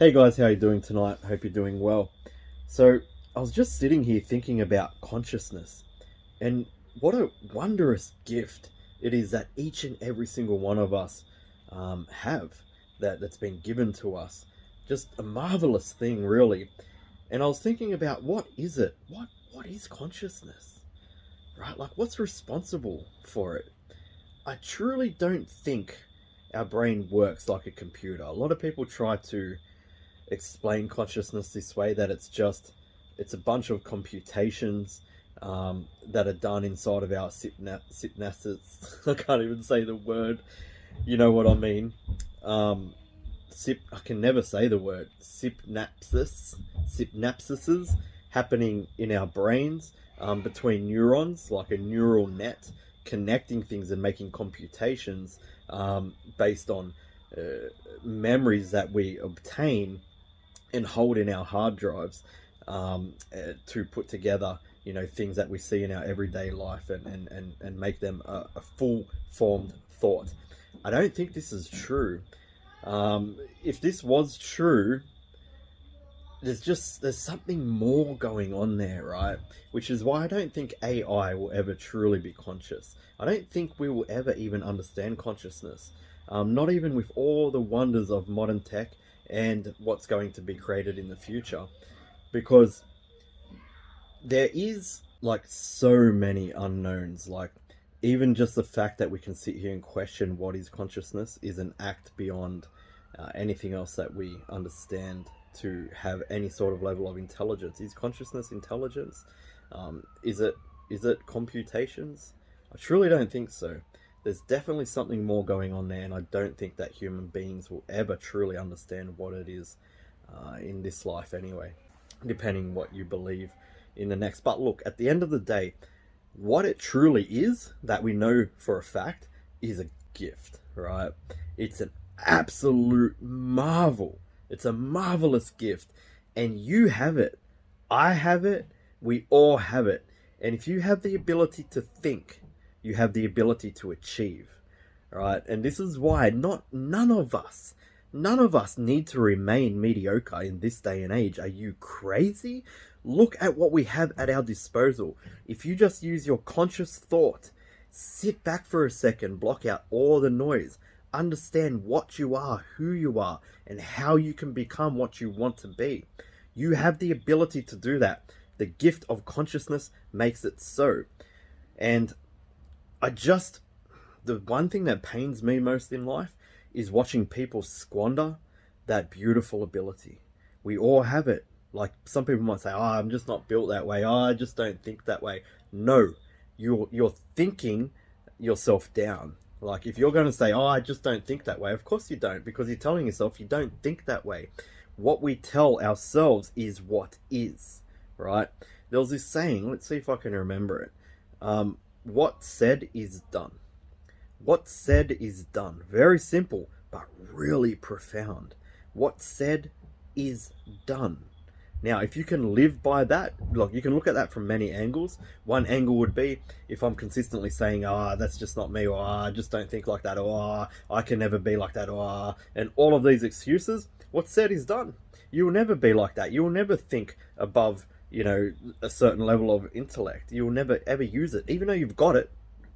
Hey guys, how are you doing tonight? Hope you're doing well. So I was just sitting here thinking about consciousness and what a wondrous gift it is that each and every single one of us have that's been given to us. Just a marvelous thing, really. And I was thinking about what is it? What is consciousness? Right? Like, what's responsible for it? I truly don't think our brain works like a computer. A lot of people try to explain consciousness this way, that it's a bunch of computations that are done inside of our synapses. I can't even say the word, you know what I mean. I can never say the word. Synapses happening in our brains between neurons, like a neural net, connecting things and making computations based on memories that we obtain and hold in our hard drives to put together, you know, things that we see in our everyday life and make them a full formed thought. I don't think this is true. If this was true, there's something more going on there, right? Which is why I don't think AI will ever truly be conscious. I don't think we will ever even understand consciousness. Not even with all the wonders of modern tech and what's going to be created in the future, because there is like so many unknowns. Like, even just the fact that we can sit here and question what is consciousness is an act beyond anything else that we understand to have any sort of level of intelligence. Is consciousness intelligence? Is it computations? I truly don't think so. There's definitely something more going on there, and I don't think that human beings will ever truly understand what it is in this life anyway, depending what you believe in the next. But look, at the end of the day, what it truly is, that we know for a fact, is a gift, right? It's an absolute marvel. It's a marvelous gift, and you have it. I have it. We all have it. And if you have the ability to think, you have the ability to achieve, right? And this is why none of us need to remain mediocre in this day and age. Are you crazy? Look at what we have at our disposal. If you just use your conscious thought, sit back for a second, block out all the noise, understand what you are, who you are, and how you can become what you want to be. You have the ability to do that. The gift of consciousness makes it so. And the one thing that pains me most in life is watching people squander that beautiful ability. We all have it. Like, some people might say, oh, I'm just not built that way. Oh, I just don't think that way. No, you're thinking yourself down. Like, if you're going to say, oh, I just don't think that way, of course you don't, because you're telling yourself you don't think that way. What we tell ourselves is what is, right? There was this saying, let's see if I can remember it. What said is done. What said is done. Very simple, but really profound. What said is done. Now, if you can live by that, look, you can look at that from many angles. One angle would be, if I'm consistently saying, that's just not me, or I just don't think like that, or I can never be like that, or and all of these excuses, what's said is done. You will never be like that. You will never think above, you know, a certain level of intellect. You will never ever use it, even though you've got it.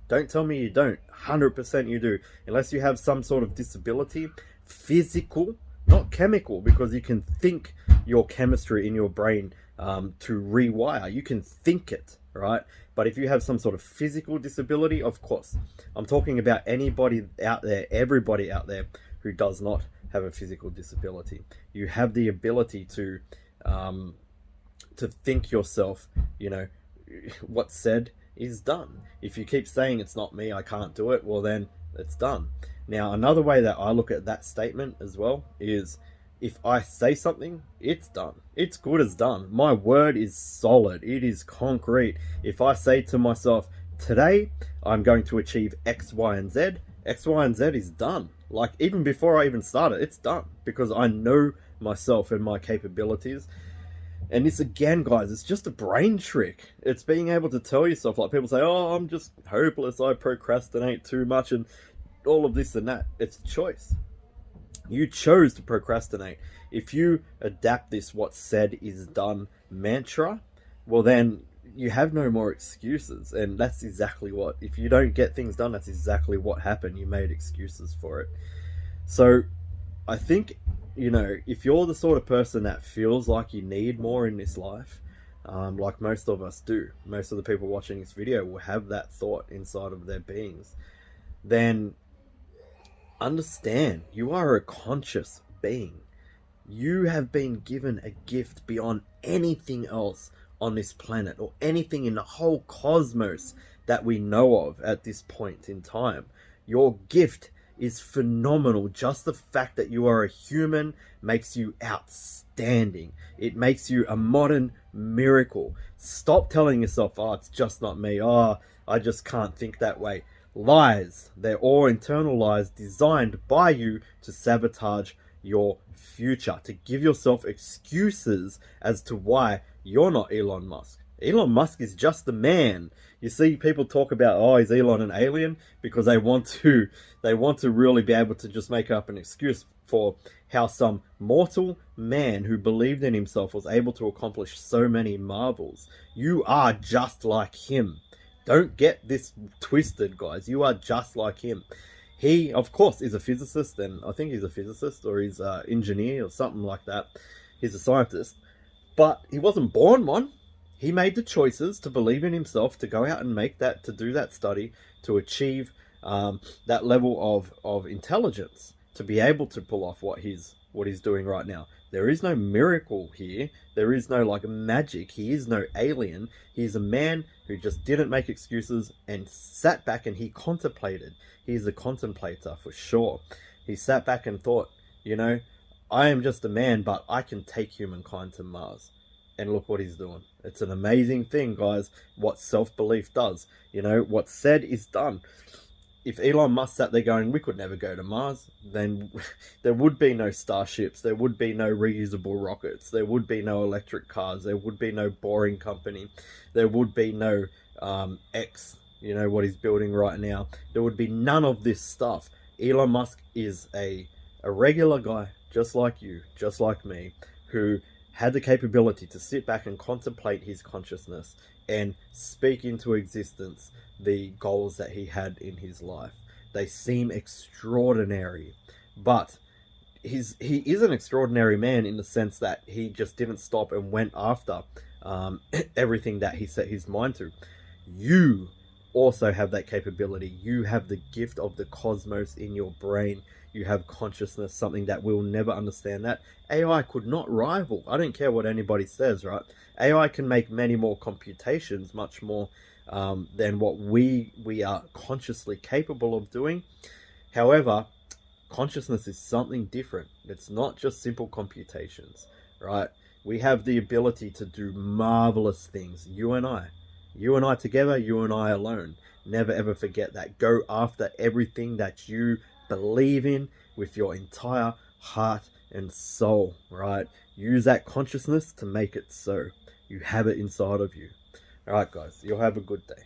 Don't tell me you don't. 100% you do. Unless you have some sort of disability, physical, not chemical, because you can think your chemistry in your brain to rewire. You can think it, right? But if you have some sort of physical disability, of course. I'm talking about anybody out there, everybody out there who does not have a physical disability. You have the ability to think yourself, you know, what's said is done. If you keep saying it's not me, I can't do it, well then it's done. Now, another way that I look at that statement as well is, if I say something, it's done. It's good as done. My word is solid. It is concrete. If I say to myself, today I'm going to achieve X, Y, and Z, X, Y, and Z is done. Like, even before I even started, it's done, because I know myself and my capabilities. And this, again, guys, it's just a brain trick. It's being able to tell yourself, like people say, oh, I'm just hopeless, I procrastinate too much, and all of this and that. It's a choice. You chose to procrastinate. If you adapt this "what's said is done" mantra, well then you have no more excuses. And that's exactly what, if you don't get things done, that's exactly what happened. You made excuses for it. So I think, if you're the sort of person that feels like you need more in this life, like most of us do, most of the people watching this video will have that thought inside of their beings, then understand you are a conscious being. You have been given a gift beyond anything else on this planet or anything in the whole cosmos that we know of at this point in time. Your gift is phenomenal. Just the fact that you are a human makes you outstanding. It makes you a modern miracle. Stop telling yourself, oh, it's just not me. Oh, I just can't think that way. Lies. They're all internal lies designed by you to sabotage your future, to give yourself excuses as to why you're not Elon Musk. Elon Musk is just a man. You see people talk about, oh, is Elon an alien? Because they want to really be able to just make up an excuse for how some mortal man who believed in himself was able to accomplish so many marvels. You are just like him. Don't get this twisted, guys. You are just like him. He, of course, is a physicist, and I think he's a physicist or he's an engineer or something like that. He's a scientist. But he wasn't born one. He made the choices to believe in himself, to go out and to do that study, to achieve that level of intelligence, to be able to pull off what he's doing right now. There is no miracle here. There is no magic. He is no alien. He's a man who just didn't make excuses and sat back and he contemplated. He's a contemplator for sure. He sat back and thought, I am just a man, but I can take humankind to Mars. And look what he's doing. It's an amazing thing, guys, what self-belief does. What's said is done. If Elon Musk sat there going, we could never go to Mars, then there would be no starships, there would be no reusable rockets, there would be no electric cars, there would be no Boring Company, there would be no X, what he's building right now. There would be none of this stuff. Elon Musk is a regular guy, just like you, just like me, who had the capability to sit back and contemplate his consciousness and speak into existence the goals that he had in his life. They seem extraordinary, but he is an extraordinary man in the sense that he just didn't stop and went after everything that he set his mind to. You also have that capability. You have the gift of the cosmos in your brain. You have consciousness, something that we'll never understand, that AI could not rival. I don't care what anybody says, right? AI can make many more computations, much more than what we are consciously capable of doing. However, consciousness is something different. It's not just simple computations, right? We have the ability to do marvelous things. You and I together, you and I alone. Never ever forget that. Go after everything that you believe in with your entire heart and soul, right? Use that consciousness to make it so. You have it inside of you. All right, guys, you'll have a good day.